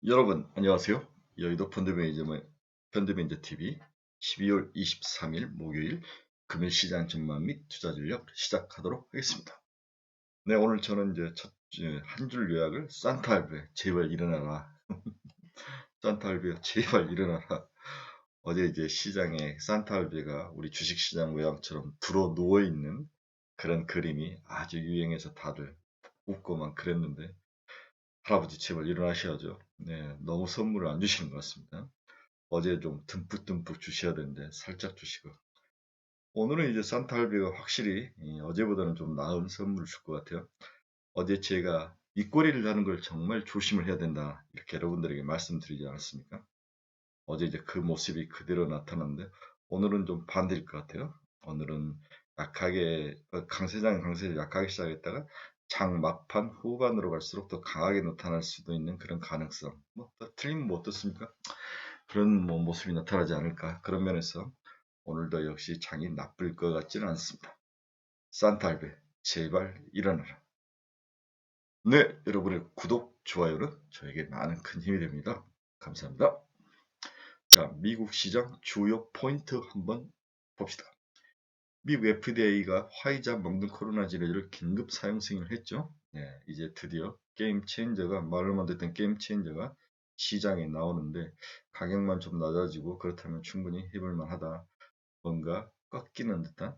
여러분 안녕하세요. 여의도 펀드매니저 TV 12월 23일 목요일 금일 시장 전망 및 투자 전략 시작하도록 하겠습니다. 네, 오늘 저는 이제 한 줄 요약을 산타할배 제발 일어나라. 산타할배 제발 일어나라. 어제 이제 시장에 산타할배가 우리 주식시장 모양처럼 들어 누워 있는 그런 그림이 아주 유행해서 다들 웃고만 그랬는데 할아버지 제발 일어나셔야죠. 네, 너무 선물을 안 주시는 것 같습니다. 어제 좀 듬뿍듬뿍 주셔야 되는데 살짝 주시고 오늘은 이제 산타 할배가 확실히 어제보다는 좀 나은 선물을 줄 것 같아요. 어제 제가 입꼬리를 하는 걸 정말 조심을 해야 된다 이렇게 여러분들에게 말씀드리지 않았습니까? 어제 이제 그 모습이 그대로 나타났는데 오늘은 좀 반대일 것 같아요. 오늘은 약하게 강세장 약하게 시작했다가 장 막판 후반으로 갈수록 더 강하게 나타날 수도 있는 그런 가능성. 또 틀리면 뭐 어떻습니까? 그런 뭐 모습이 나타나지 않을까. 그런 면에서 오늘도 역시 장이 나쁠 것 같지는 않습니다. 산타 할배 제발 일어나라. 네, 여러분의 구독, 좋아요는 저에게 많은 큰 힘이 됩니다. 감사합니다. 자, 미국 시장 주요 포인트 한번 봅시다. 미국 FDA가 화이자 먹는 코로나 진료제를 긴급 사용 승인을 했죠. 네, 이제 드디어 게임 체인저가 말로만 듣던 게임 체인저가 시장에 나오는데 가격만 좀 낮아지고 그렇다면 충분히 해볼 만하다. 뭔가 꺾이는 듯한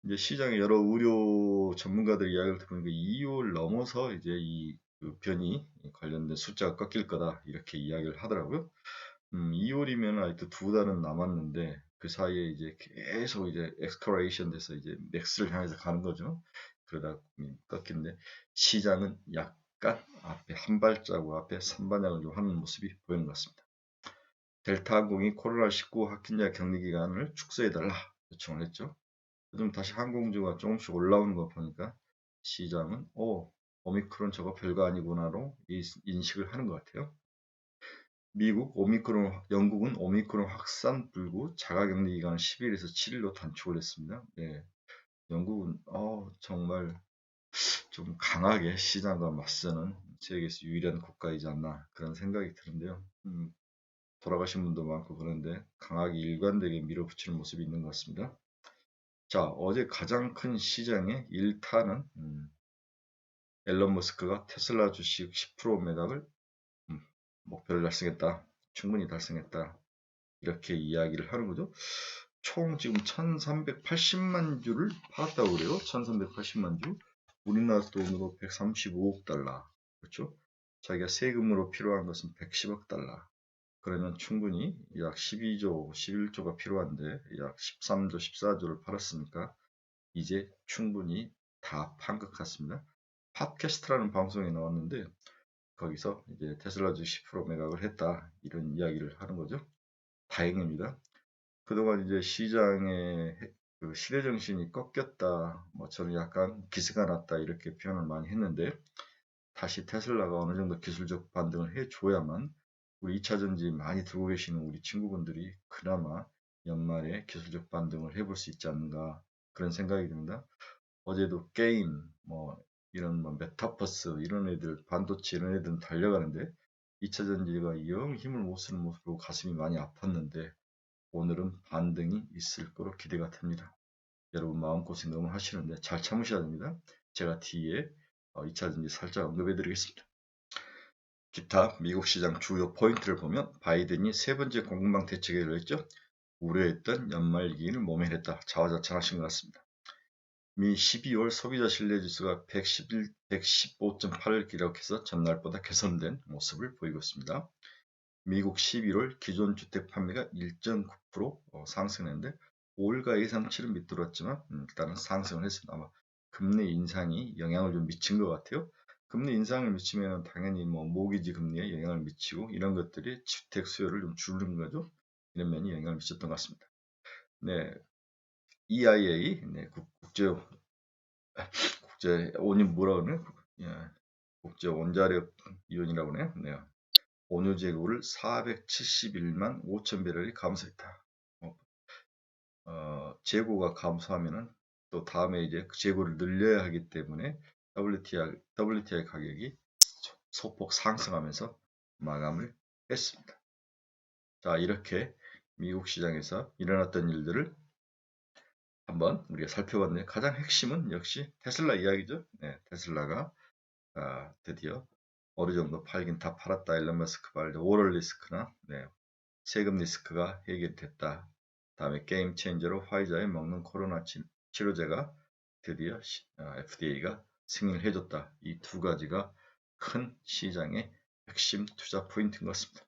이제 시장의 여러 의료 전문가들 이야기를 들어보니까 2월 넘어서 이제 그 변이 관련된 숫자가 꺾일 거다 이렇게 이야기를 하더라고요. 2월이면 아직도 두 달은 남았는데 그 사이에 이제 계속 이제 엑스컬레이션 돼서 이제 맥스를 향해서 가는 거죠. 그러다 꺾이는데 시장은 약간 앞에 한 발자국 앞에 3반향을 좀 하는 모습이 보이는 것 같습니다. 델타 항공이 코로나19 확진자 격리 기간을 축소해달라 요청을 했죠. 요즘 다시 항공주가 조금씩 올라오는 거 보니까 시장은 오미크론 저거 별거 아니구나로 인식을 하는 것 같아요. 영국은 오미크론 확산 불구 자가격리 기간을 10일에서 7일로 단축을 했습니다. 네, 영국은 정말 좀 강하게 시장과 맞서는 세계에서 유일한 국가이지 않나 그런 생각이 드는데요. 돌아가신 분도 많고 그런데 강하게 일관되게 밀어붙이는 모습이 있는 것 같습니다. 자, 어제 가장 큰 시장의 일타는 앨런 머스크가 테슬라 주식 10% 매각을 목표를 달성했다. 충분히 달성했다. 이렇게 이야기를 하는 거죠. 총 지금 1380만 주를 팔았다고 그래요. 1380만 주. 우리나라 돈으로 135억 달러. 그렇죠? 자기가 세금으로 필요한 것은 110억 달러. 그러면 충분히 약 12조, 11조가 필요한데 약 13조, 14조를 팔았으니까 이제 충분히 다 판 것 같습니다. 팟캐스트라는 방송에 나왔는데 거기서 이제 테슬라 주식 10% 매각을 했다 이런 이야기를 하는 거죠. 다행입니다. 그동안 이제 시장의 그 시대 정신이 꺾였다, 뭐 저는 약간 기세가 났다 이렇게 표현을 많이 했는데 다시 테슬라가 어느 정도 기술적 반등을 해줘야만 우리 2차 전지 많이 들고 계시는 우리 친구분들이 그나마 연말에 기술적 반등을 해볼 수 있지 않는가 그런 생각이 듭니다. 어제도 게임, 뭐 이런 뭐 메타버스 이런 애들, 반도체 이런 애들은 달려가는데 2차 전지가 영 힘을 못 쓰는 모습으로 가슴이 많이 아팠는데 오늘은 반등이 있을 거로 기대가 됩니다. 여러분 마음고생 너무 하시는데 잘 참으셔야 됩니다. 제가 뒤에 2차 전지 살짝 언급해 드리겠습니다. 기타 미국 시장 주요 포인트를 보면 바이든이 세 번째 공급망 대책을 했죠. 우려했던 연말 위기를 모면했다. 자화자찬하신 것 같습니다. 미 12월 소비자 신뢰지수가 115.8을 기록해서 전날보다 개선된 모습을 보이고 있습니다. 미국 11월 기존 주택 판매가 1.9% 상승했는데 5일가 예상치를 밑돌았지만 일단은 상승을 했습니다. 아마 금리 인상이 영향을 좀 미친 것 같아요. 금리 인상을 미치면 당연히 뭐 모기지 금리에 영향을 미치고 이런 것들이 주택 수요를 좀 줄이는 거죠. 이런 면이 영향을 미쳤던 것 같습니다. 네, EIA, 네, 국제 온유 뭐라 그러네? 예, 국제 원자력 이론이라고 그러네요. 네. 원유 재고를 471만 5천 배럴이 감소했다. 재고가 감소하면은 또 다음에 이제 그 재고를 늘려야 하기 때문에 WTI 가격이 소폭 상승하면서 마감을 했습니다. 자, 이렇게 미국 시장에서 일어났던 일들을 한번 우리가 살펴봤는데 가장 핵심은 역시 테슬라 이야기죠. 네, 테슬라가 드디어 어느 정도 팔긴 다 팔았다. 일론 머스크 말대 오럴 리스크나 세금 리스크가 해결됐다. 다음에 게임 체인저로 화이자에 먹는 코로나 치료제가 드디어 FDA가 승인을 해줬다. 이 두 가지가 큰 시장의 핵심 투자 포인트인 것 같습니다.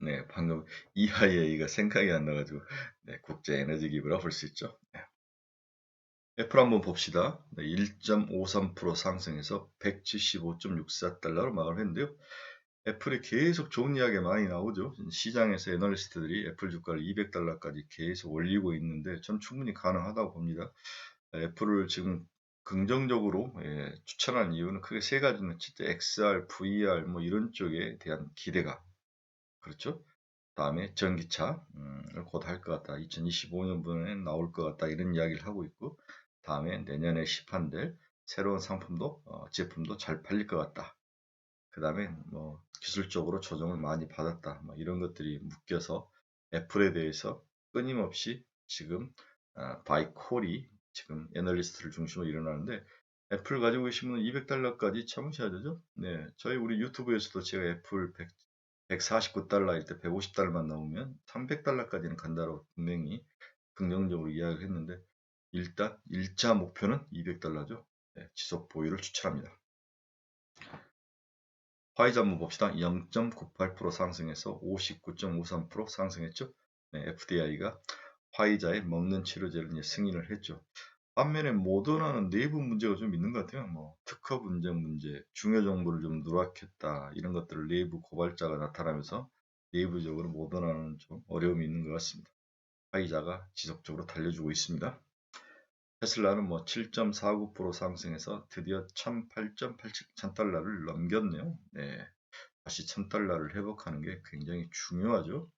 네, 방금 EIA가 생각이 안 나가지고 국제 에너지 기구라 볼 수 있죠. 애플 한번 봅시다. 1.53% 상승해서 175.64달러로 마감을 했는데요. 애플이 계속 좋은 이야기가 많이 나오죠. 시장에서 애널리스트들이 애플 주가를 200달러까지 계속 올리고 있는데 전 충분히 가능하다고 봅니다. 애플을 지금 긍정적으로 추천한 이유는 크게 세 가지는 진짜 XR, VR 뭐 이런 쪽에 대한 기대가 그렇죠. 다음에 전기차를 곧 할 것 같다. 2025년분에 나올 것 같다. 이런 이야기를 하고 있고 다음에 내년에 시판될 새로운 상품도 제품도 잘 팔릴 것 같다. 그 다음에 뭐 기술적으로 조정을 많이 받았다. 뭐 이런 것들이 묶여서 애플에 대해서 끊임없이 지금 바이콜이 지금 애널리스트를 중심으로 일어나는데 애플 가지고 계신 분은 200달러까지 참으셔야 되죠. 네, 저희 우리 유튜브에서도 제가 애플 149달러일 때 150달러만 나오면 300달러까지는 간다고 분명히 긍정적으로 이야기를 했는데 일단 1차 목표는 200달러죠. 네, 지속 보유를 추천합니다. 화이자 한번 봅시다. 0.98% 상승해서 59.53% 상승했죠. 네, FDI가 화이자에 먹는 치료제를 승인을 했죠. 반면에 모더나는 내부 문제가 좀 있는 것 같아요. 뭐 특허 분쟁 문제, 중요 정보를 좀 누락했다 이런 것들을 내부 고발자가 나타나면서 내부적으로 모더나는 좀 어려움이 있는 것 같습니다. 화이자가 지속적으로 달려주고 있습니다. 테슬라는 뭐 7.49% 상승해서 드디어 1008.87달러를 넘겼네요. 네, 다시 1000달러를 회복하는 게 굉장히 중요하죠.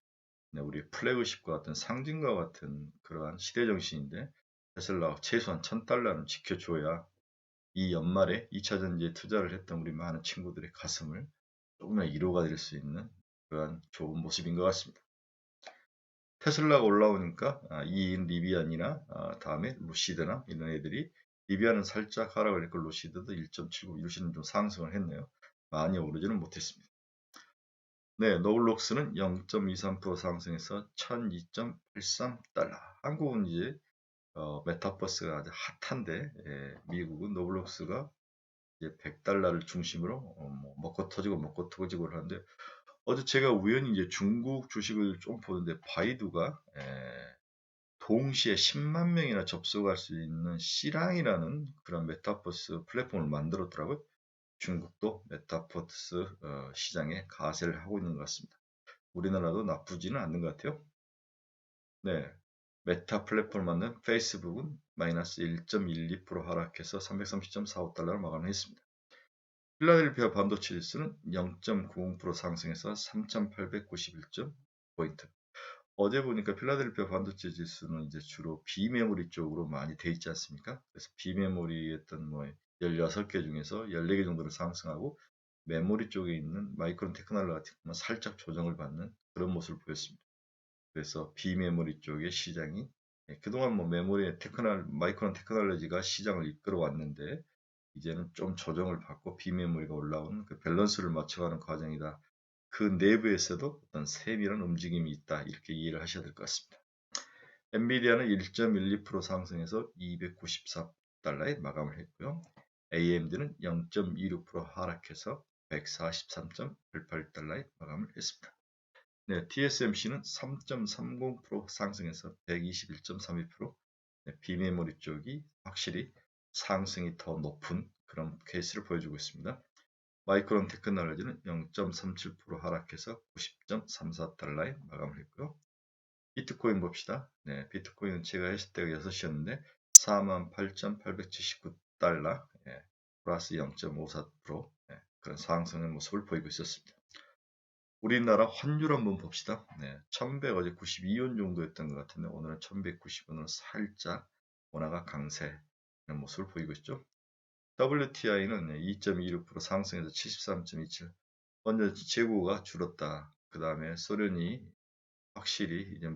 네, 우리 플래그십과 같은 상징과 같은 그러한 시대 정신인데 테슬라 최소한 1000달러는 지켜줘야 이 연말에 2차전지에 투자를 했던 우리 많은 친구들의 가슴을 조금이나마 위로가 될 수 있는 그러한 좋은 모습인 것 같습니다. 테슬라가 올라오니까 이인 리비안이나 다음에 루시드나 이런 애들이 리비안은 살짝 하락을 했고 루시드도 1.79 루시드는 좀 상승을 했네요. 많이 오르지는 못했습니다. 네, 노블록스는 0.23% 상승해서 1002.83달러. 한국은 이제 메타버스가 아주 핫한데 미국은 노블록스가 이제 100달러를 중심으로 뭐 먹고 터지고 먹고 터지고 하는데 어제 제가 우연히 이제 중국 주식을 좀 보는데 바이두가 동시에 10만 명이나 접속할 수 있는 시랑이라는 그런 메타버스 플랫폼을 만들었더라고요. 중국도 메타버스 시장에 가세를 하고 있는 것 같습니다. 우리나라도 나쁘지는 않는 것 같아요. 네, 메타 플랫폼을 만든 페이스북은 마이너스 1.12% 하락해서 330.45달러를 마감했습니다. 필라델피아 반도체 지수는 0.90% 상승해서 3,891.포인트. 어제 보니까 필라델피아 반도체 지수는 이제 주로 비메모리 쪽으로 많이 돼 있지 않습니까? 그래서 비메모리 했던 뭐 16개 중에서 14개 정도를 상승하고 메모리 쪽에 있는 마이크론 테크놀로지 같은 경우는 살짝 조정을 받는 그런 모습을 보였습니다. 그래서 비메모리 쪽의 시장이 그동안 뭐 메모리 마이크론 테크놀로지가 시장을 이끌어 왔는데 이제는 좀 조정을 받고 비메모리가 올라오는 그 밸런스를 맞춰가는 과정이다. 그 내부에서도 어떤 세밀한 움직임이 있다. 이렇게 이해를 하셔야 될 것 같습니다. 엔비디아는 1.12% 상승해서 294달러에 마감을 했고요. AMD는 0.26% 하락해서 143.88달러에 마감을 했습니다. 네, TSMC는 3.30% 상승해서 121.32%. 네, 비메모리 쪽이 확실히 상승이 더 높은 그런 케이스를 보여주고 있습니다. 마이크론 테크놀로지는 0.37% 하락해서 90.34달러에 마감을 했고요. 비트코인 봅시다. 네, 비트코인은 제가 했을 때가 6시였는데 48,879달러 플러스 0.54% 그런 상승의 모습을 보이고 있었습니다. 우리나라 환율 한번 봅시다. 네, 1100 어제 92원 정도였던 것 같은데 오늘은 1190원으로 살짝 원화가 강세하는 모습을 보이고 있죠. WTI는 2.26% 상승해서 73.27. 먼저 재고가 줄었다. 그 다음에 소련이 확실히 이제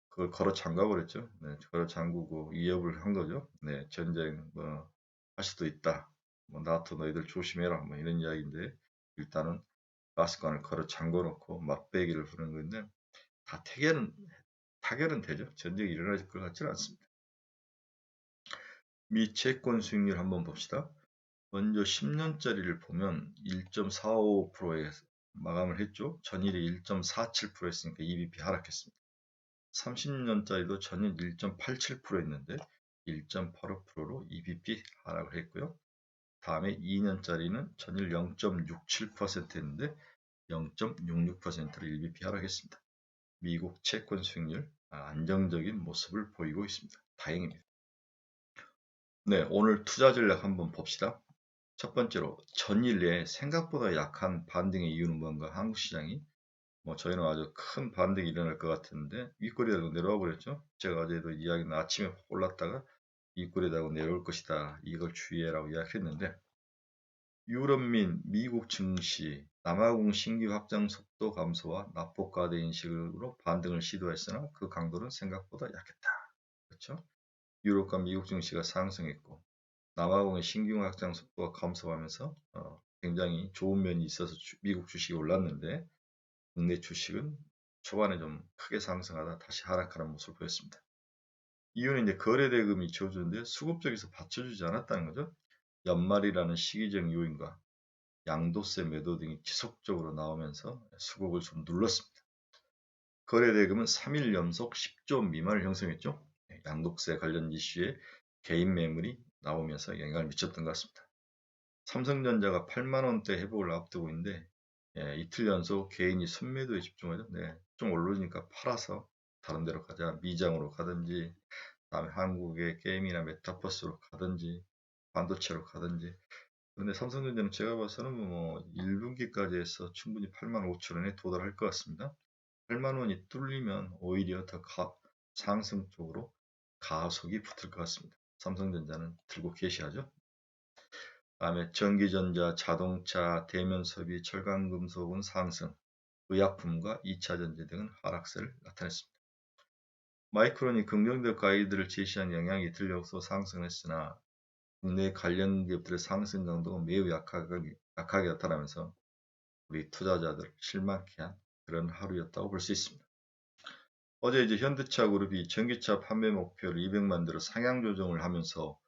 그걸 걸어 잠가 버렸죠. 네, 걸어 잠그고 위협을 한 거죠. 네, 전쟁 뭐 할 수도 있다. 뭐 나토 너희들 조심해라. 뭐 이런 이야기인데 일단은 가스관을 걸어 잠궈 놓고 맞배기를 부는 건데 다 타결은 되죠. 전쟁이 일어날 것 같지는 않습니다. 미 채권 수익률 한번 봅시다. 먼저 10년짜리를 보면 1.45%에 마감을 했죠. 전일이 1.47% 했으니까 EBP 하락했습니다. 30년짜리도 전일 1.87% 했는데 1.85%로 EBP 하락을 했고요. 다음에 2년짜리는 전일 0.67% 했는데 0.66%로 EBP 하락했습니다. 미국 채권 수익률 안정적인 모습을 보이고 있습니다. 다행입니다. 네, 오늘 투자 전략 한번 봅시다. 첫 번째로 전일에 생각보다 약한 반등의 이유는 뭔가 한국 시장이 저희는 아주 큰 반등이 일어날 것 같았는데 윗꼬리다고 내려와 버렸죠. 제가 어제도 이야기는 아침에 올랐다가 윗꼬리다고 내려올 것이다. 이걸 주의해라고 이야기했는데 유럽 민 미국 증시 남아공 신규 확장 속도 감소와 낙폭 과대 인식으로 반등을 시도했으나 그 강도는 생각보다 약했다. 그렇죠? 유럽과 미국 증시가 상승했고 남아공의 신규 확장 속도가 감소하면서 굉장히 좋은 면이 있어서 미국 주식이 올랐는데 국내 주식은 초반에 좀 크게 상승하다 다시 하락하는 모습을 보였습니다. 이유는 이제 거래 대금이 지어주는데 수급 쪽에서 받쳐주지 않았다는 거죠. 연말이라는 시기적 요인과 양도세 매도 등이 지속적으로 나오면서 수급을 좀 눌렀습니다. 거래 대금은 3일 연속 10조 미만을 형성했죠. 양도세 관련 이슈에 개인 매물이 나오면서 영향을 미쳤던 것 같습니다. 삼성전자가 8만 원대 회복을 앞두고 있는데 이틀 연속 개인이 순매도에 집중하죠. 네, 좀 오르니까 팔아서 다른 데로 가자. 미장으로 가든지 다음에 한국의 게임이나 메타버스로 가든지 반도체로 가든지. 그런데 삼성전자는 제가 봐서는 1분기까지 해서 충분히 8만 5천 원에 도달할 것 같습니다. 8만 원이 뚫리면 오히려 더 상승 쪽으로 가속이 붙을 것 같습니다. 삼성전자는 들고 계셔야죠. 다음에 전기전자, 자동차, 대면소비, 철강금속은 상승, 의약품과 2차전지 등은 하락세를 나타냈습니다. 마이크론이 긍정적 가이드를 제시한 영향이 들려서 상승했으나 국내 관련 기업들의 상승 강도가 매우 약하게 나타나면서 우리 투자자들 실망케 한 그런 하루였다고 볼 수 있습니다. 어제 이제 현대차 그룹이 전기차 판매 목표를 200만 대로 상향 조정을 하면서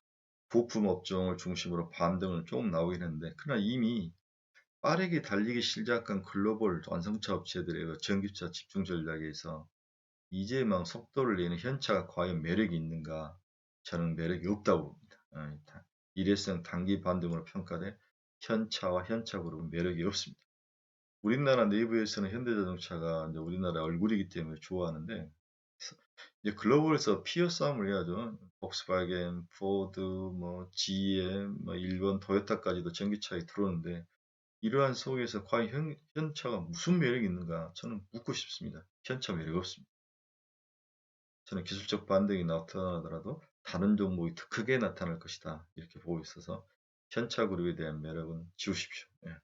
부품 업종을 중심으로 반등을 조금 나오긴 했는데 그러나 이미 빠르게 달리기 시작한 글로벌 완성차 업체들의 전기차 집중 전략에서 이제 막 속도를 내는 현차가 과연 매력이 있는가? 저는 매력이 없다고 봅니다. 일회성 단기 반등으로 평가돼 현차와 현차 그룹은 매력이 없습니다. 우리나라 내부에서는 현대자동차가 이제 우리나라 얼굴이기 때문에 좋아하는데 이제 글로벌에서 피어 싸움을 해야죠. 폭스바겐, 포드, GM, 일본 토요타까지도 전기차에 들어오는데 이러한 속에서 과연 현차가 무슨 매력이 있는가 저는 묻고 싶습니다. 현차 매력이 없습니다. 저는 기술적 반등이 나타나더라도 다른 종목이 더 크게 나타날 것이다. 이렇게 보고 있어서 현차 그룹에 대한 매력은 지우십시오. 예.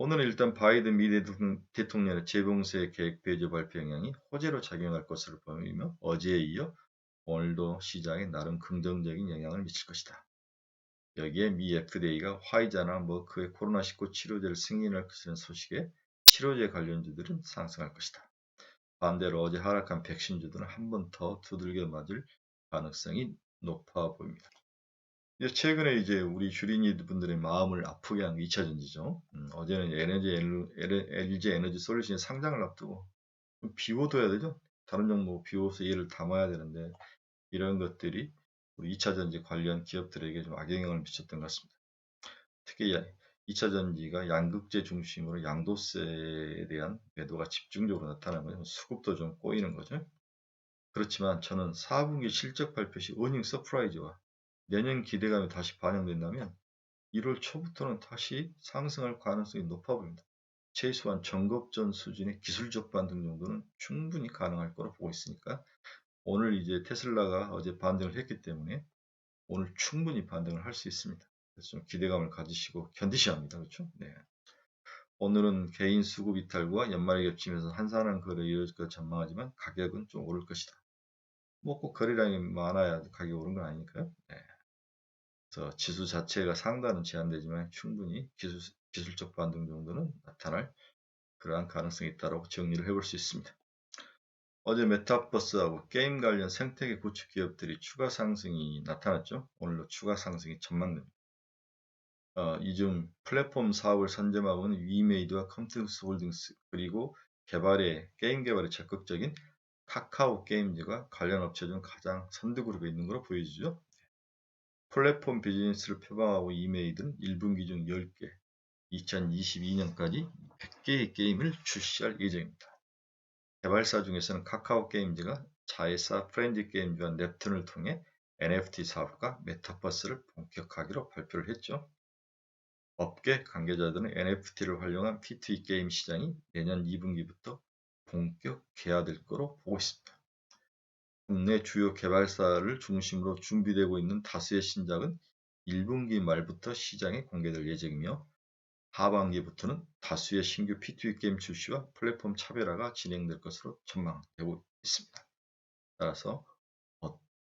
오늘은 일단 바이든 미 대통령의 재봉쇄 계획 배제 발표 영향이 호재로 작용할 것으로 보이며 어제에 이어 오늘도 시장에 나름 긍정적인 영향을 미칠 것이다. 여기에 미 FDA가 화이자나 머크의 코로나19 치료제를 승인할 것이라는 소식에 치료제 관련주들은 상승할 것이다. 반대로 어제 하락한 백신주들은 한 번 더 두들겨 맞을 가능성이 높아 보입니다. 최근에 이제 우리 주린이 분들의 마음을 아프게 한 2차전지죠. 어제는 LG 에너지 솔루션의 상장을 앞두고 비워둬야 되죠. 다른 종목 비워서 얘를 담아야 되는데 이런 것들이 우리 2차전지 관련 기업들에게 좀 악영향을 미쳤던 것 같습니다. 특히 2차전지가 양극재 중심으로 양도세에 대한 매도가 집중적으로 나타나는 거죠. 수급도 좀 꼬이는 거죠. 그렇지만 저는 4분기 실적 발표 시 어닝 서프라이즈와 내년 기대감이 다시 반영된다면 1월 초부터는 다시 상승할 가능성이 높아 보입니다. 최소한 정급전 수준의 기술적 반등 정도는 충분히 가능할 거로 보고 있으니까 오늘 이제 테슬라가 어제 반등을 했기 때문에 오늘 충분히 반등을 할 수 있습니다. 그래서 좀 기대감을 가지시고 견디셔야 합니다. 그렇죠? 네. 오늘은 개인 수급 이탈과 연말에 겹치면서 한산한 거래가 이어질 것 전망하지만 가격은 좀 오를 것이다. 뭐 꼭 거래량이 많아야 가격이 오른 건 아니니까요. 네. 그래서 지수 자체가 상단은 제한되지만 충분히 기술적 반등 정도는 나타날 그러한 가능성이 있다고 정리를 해볼 수 있습니다. 어제 메타버스하고 게임 관련 생태계 구축 기업들이 추가 상승이 나타났죠. 오늘도 추가 상승이 전망됩니다. 이 중 플랫폼 사업을 선점하고 있는 위메이드와 컴투스 홀딩스 그리고 게임 개발에 적극적인 카카오 게임즈가 관련 업체 중 가장 선두 그룹에 있는 것으로 보여지죠. 플랫폼 비즈니스를 표방하고 이메이드는 1분기 중 10개, 2022년까지 100개의 게임을 출시할 예정입니다. 개발사 중에서는 카카오 게임즈가 자회사 프렌즈 게임즈와 넵툰을 통해 NFT 사업과 메타버스를 본격화하기로 발표를 했죠. 업계 관계자들은 NFT를 활용한 P2E 게임 시장이 내년 2분기부터 본격 개화될 거로 보고 있습니다. 국내 주요 개발사를 중심으로 준비되고 있는 다수의 신작은 1분기 말부터 시장에 공개될 예정이며 하반기부터는 다수의 신규 P2E 게임 출시와 플랫폼 차별화가 진행될 것으로 전망되고 있습니다. 따라서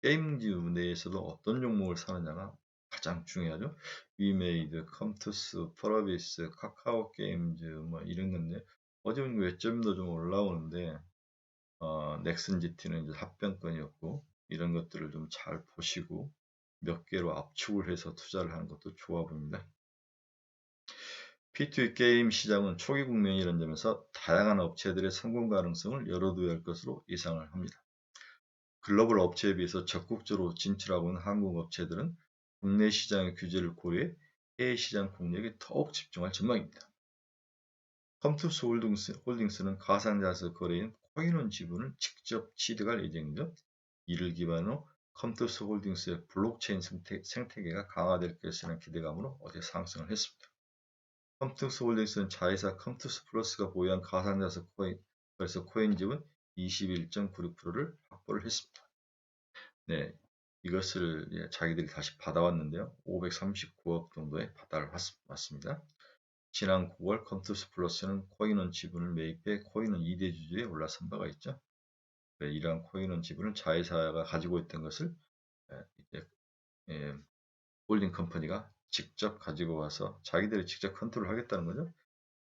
게임즈 내에서도 어떤 종목을 사느냐가 가장 중요하죠. 위메이드, 컴투스, 프로비스, 카카오 게임즈 뭐 이런 건데 어제 보니까 외점도 좀 올라오는데 넥슨 GT는 이제 합병권이었고 이런 것들을 좀 잘 보시고 몇 개로 압축을 해서 투자를 하는 것도 좋아 보입니다. P2E 게임 시장은 초기 국면이라는 점에서 다양한 업체들의 성공 가능성을 열어두어야 할 것으로 예상을 합니다. 글로벌 업체에 비해서 적극적으로 진출하고 있는 한국 업체들은 국내 시장의 규제를 고려해 해외 시장 공략에 더욱 집중할 전망입니다. 컴투스 홀딩스는 가상자산 거래인 코인원 지분을 직접 취득할 예정이죠. 이를 기반으로 컴투스 홀딩스의 블록체인 생태계가 강화될 것이라는 기대감으로 어제 상승을 했습니다. 컴투스 홀딩스는 자회사 컴투스 플러스가 보유한 가상자산 코인 지분 21.96%를 확보를 했습니다. 네, 이것을 자기들이 다시 받아왔는데요. 539억 정도의 바닥을 왔습니다. 지난 9월 컴투스 플러스는 코인원 지분을 매입해 코인원 2대 주주에 올라선 바가 있죠. 네, 이러한 코인원 지분을 자회사가 가지고 있던 것을 이제 홀딩 컴퍼니가 직접 가지고 와서 자기들이 직접 컨트롤 하겠다는 거죠.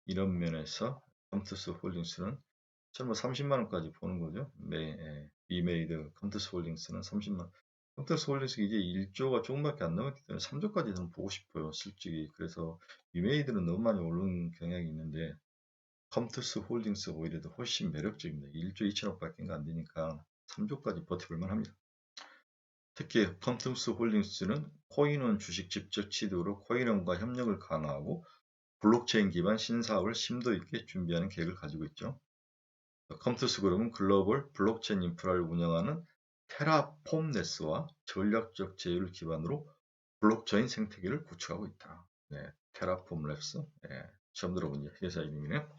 이런 면에서 컴투스 홀딩스는 설마 30만원까지 보는 거죠. 이메이드 컴투스 홀딩스는 30만원. 컴투스 홀딩스 이제 1조가 조금밖에 안 남았기 때문에 3조까지 저는 보고 싶어요. 솔직히. 그래서 이메이드는 너무 많이 오르는 경향이 있는데 컴투스 홀딩스 오히려 더 훨씬 매력적입니다. 1조 2천억밖에 안 되니까 3조까지 버텨볼만 합니다. 특히 컴투스 홀딩스는 코인원 주식 직접 취득으로 코인원과 협력을 강화하고 블록체인 기반 신사업을 심도 있게 준비하는 계획을 가지고 있죠. 컴투스 그룹은 글로벌 블록체인 인프라를 운영하는 테라폼네스와 전략적 제휴를 기반으로 블록체인 생태계를 구축하고 있다. 네, 테라폼랩스. 네, 처음 들어본 회사 이름이네요.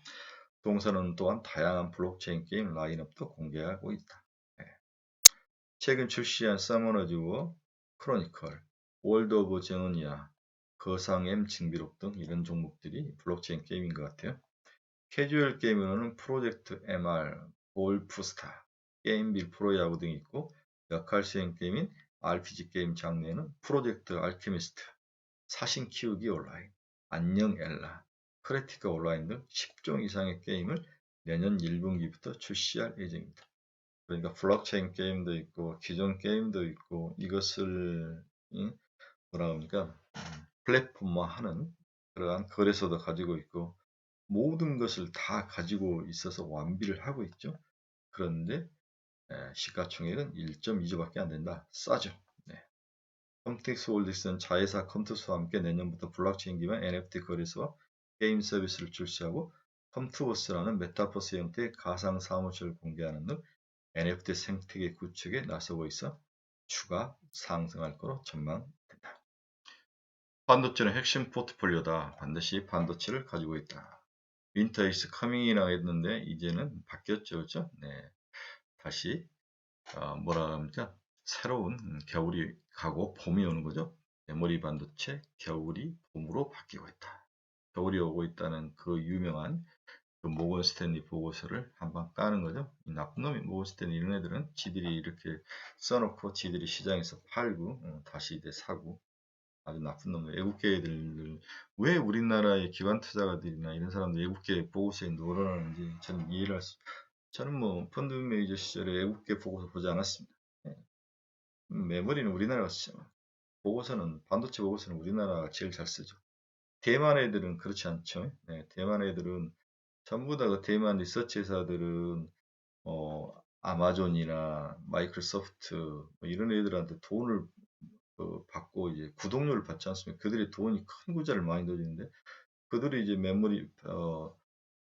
동사는 또한 다양한 블록체인 게임 라인업도 공개하고 있다. 네. 최근 출시한 서머너즈 워, 크로니컬, 월드 오브 제노니아, 거상 M 징비록 등 이런 종목들이 블록체인 게임인 것 같아요. 캐주얼 게임으로는 프로젝트 MR, 골프스타, 게임빌 프로야구 등이 있고 역할 수행 게임인 RPG 게임 장르에는 프로젝트 알케미스트, 사신 키우기 온라인, 안녕 엘라, 크래티카 온라인 등 10종 이상의 게임을 내년 1분기부터 출시할 예정입니다. 그러니까 블록체인 게임도 있고 기존 게임도 있고 이것을 뭐라 합니까? 플랫폼화하는 그러한 거래소도 가지고 있고 모든 것을 다 가지고 있어서 완비를 하고 있죠. 그런데 시가총액은 1.2조밖에 안 된다. 싸죠. 네. 컴텍스 홀딩스는 자회사 컴투스와 함께 내년부터 블록체인 기반 NFT 거래소와 게임 서비스를 출시하고 컴투버스라는 메타버스 형태의 가상 사무실을 공개하는 등 NFT 생태계 구축에 나서고 있어 추가 상승할 거로 전망된다. 반도체는 핵심 포트폴리오다. 반드시 반도체를 가지고 있다. 윈터 이즈 커밍이라고 했는데 이제는 바뀌었죠. 그렇죠? 네. 다시 뭐라 합니까? 새로운 겨울이 가고 봄이 오는 거죠. 메모리 반도체 겨울이 봄으로 바뀌고 있다. 겨울이 오고 있다는 그 유명한 그 모건 스탠리 보고서를 한번 까는 거죠. 이 나쁜 놈이 모건 스탠리 이런 애들은 지들이 이렇게 써놓고 지들이 시장에서 팔고 다시 이제 사고 아주 나쁜 놈들 애국계 애들 왜 우리나라의 기관 투자가들이나 이런 사람들 애국계 보고서에 놀아나는지 저는 이해를 할 수. 저는 뭐 펀드 매니저 시절에 애국계 보고서 보지 않았습니다. 예. 메모리는 우리나라가 쓰죠. 보고서는 반도체 보고서는 우리나라가 제일 잘 쓰죠. 대만 애들은 그렇지 않죠. 네, 대만 애들은 전부 다 그 대만 리서치 회사들은 아마존이나 마이크로소프트 뭐 이런 애들한테 돈을 받고 이제 구독료를 받지 않습니까? 그들이 돈이 큰 구자를 많이 넣어주는데 그들이 이제 메모리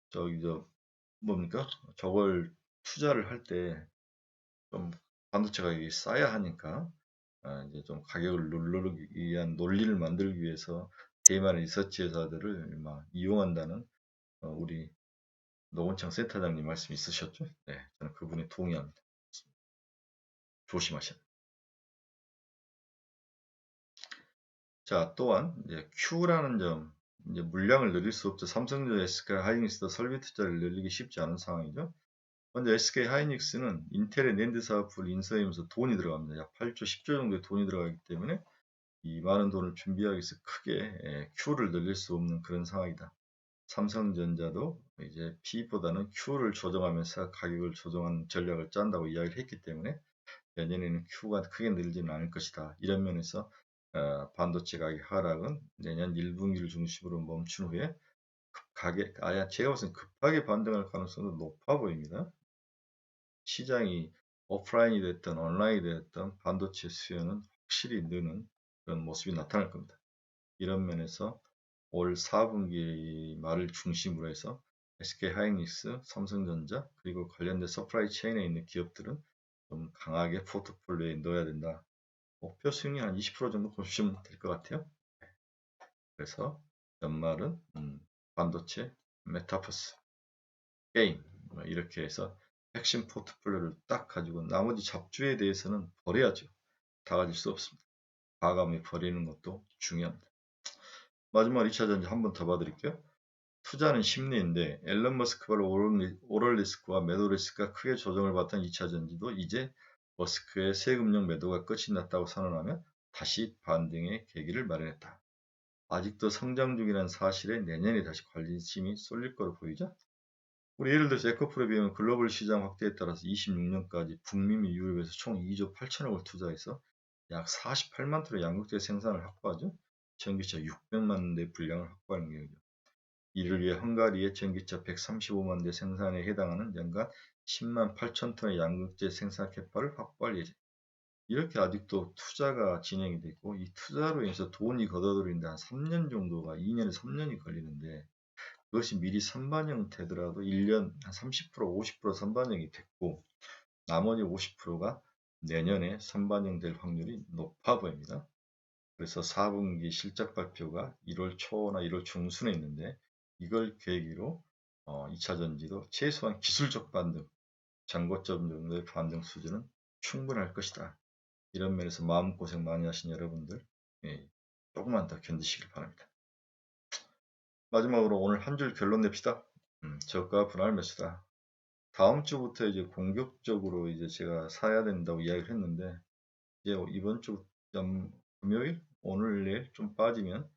저기 저 뭡니까? 저걸 투자를 할 때 좀 반도체 가격이 싸야 하니까 이제 좀 가격을 누르기 위한 논리를 만들기 위해서 대만 리서치 회사들을 막 이용한다는 우리 노원창 센터장님 말씀 있으셨죠? 네, 저는 그분에 동의합니다. 조심하셔야 돼요. 자, 또한 이제 Q라는 점, 이제 물량을 늘릴 수 없죠. 삼성전자, SK 하이닉스도 설비 투자를 늘리기 쉽지 않은 상황이죠. 먼저 SK 하이닉스는 인텔의 낸드 사업부를 인수하면서 돈이 들어갑니다. 약 8조, 10조 정도의 돈이 들어가기 때문에 이 많은 돈을 준비하기 위해서 크게 Q를 늘릴 수 없는 그런 상황이다. 삼성전자도 이제 P보다는 Q를 조정하면서 가격을 조정하는 전략을 짠다고 이야기를 했기 때문에 내년에는 Q가 크게 늘지는 않을 것이다. 이런 면에서 반도체 가격 하락은 내년 1분기를 중심으로 멈춘 후에 제가 봤을 때 급하게 반등할 가능성도 높아 보입니다. 시장이 오프라인이 됐든 온라인이 됐든 반도체 수요는 확실히 느는 그런 모습이 나타날 겁니다. 이런 면에서 올 4분기 말을 중심으로 해서 SK 하이닉스, 삼성전자 그리고 관련된 서프라이 체인에 있는 기업들은 좀 강하게 포트폴리오에 넣어야 된다. 목표 수익률 한 20% 정도 보시면 될 것 같아요. 그래서 연말은 반도체, 메타버스, 게임 뭐 이렇게 해서 핵심 포트폴리오를 딱 가지고 나머지 잡주에 대해서는 버려야죠. 다 가질 수 없습니다. 과감히 버리는 것도 중요합니다. 마지막 2차 전지 한 번 더 봐드릴게요. 투자는 심리인데 앨런 머스크발 오럴 리스크와 매도 리스크가 크게 조정을 받던 2차 전지도 이제 머스크의 세금용 매도가 끝이 났다고 선언하며 다시 반등의 계기를 마련했다. 아직도 성장 중이라는 사실에 내년에 다시 관심이 쏠릴 거로 보이죠? 우리 예를 들어서 에코프로 비하면 글로벌 시장 확대에 따라서 26년까지 북미 및 유럽에서 총 2조 8천억을 투자해서 약 48만 톤의 양극재 생산을 확보하죠. 전기차 600만 대 분량을 확보하는 계획이죠. 이를 위해 헝가리의 전기차 135만 대 생산에 해당하는 연간 10만 8천 톤의 양극재 생산 캐파를 확보할 예정. 이렇게 아직도 투자가 진행이 되고 이 투자로 인해서 돈이 걷어들이는데 한 3년 정도가 2년에 3년이 걸리는데 그것이 미리 선반영 되더라도 1년 한 30%, 50% 선반영이 됐고 나머지 50%가 내년에 선반영될 확률이 높아 보입니다. 그래서 4분기 실적 발표가 1월 초나 1월 중순에 있는데 이걸 계기로 2차 전지도 최소한 기술적 반등, 전고점 정도의 반등 수준은 충분할 것이다. 이런 면에서 마음고생 많이 하신 여러분들 조금만 더 견디시길 바랍니다. 마지막으로 오늘 한 줄 결론 냅시다. 저가 분할 매수다. 다음 주부터 이제 공격적으로 이제 제가 사야 된다고 이야기를 했는데 이제 이번 주 금요일 오늘 내일 좀 빠지면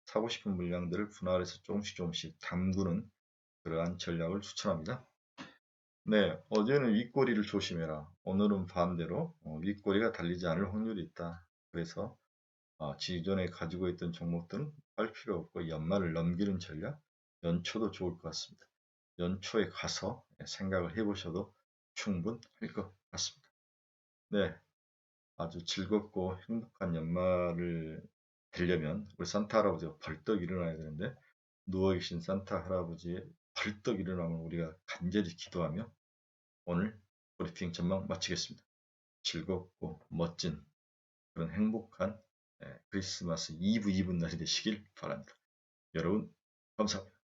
사고 싶은 물량들을 분할해서 조금씩 담그는 그러한 전략을 추천합니다. 네, 어제는 윗꼬리를 조심해라. 오늘은 반대로 윗꼬리가 달리지 않을 확률이 있다. 그래서 기존에 가지고 있던 종목들은 할 필요 없고 연말을 넘기는 전략, 연초도 좋을 것 같습니다. 연초에 가서 생각을 해보셔도 충분할 것 같습니다. 네, 아주 즐겁고 행복한 연말을 되려면 우리 산타 할아버지가 벌떡 일어나야 되는데 누워계신 산타 할아버지의 벌떡 일어나면 우리가 간절히 기도하며 오늘 브리핑 전망 마치겠습니다. 즐겁고 멋진 그런 행복한 크리스마스 이브 날이 되시길 바랍니다. 여러분 감사합니다.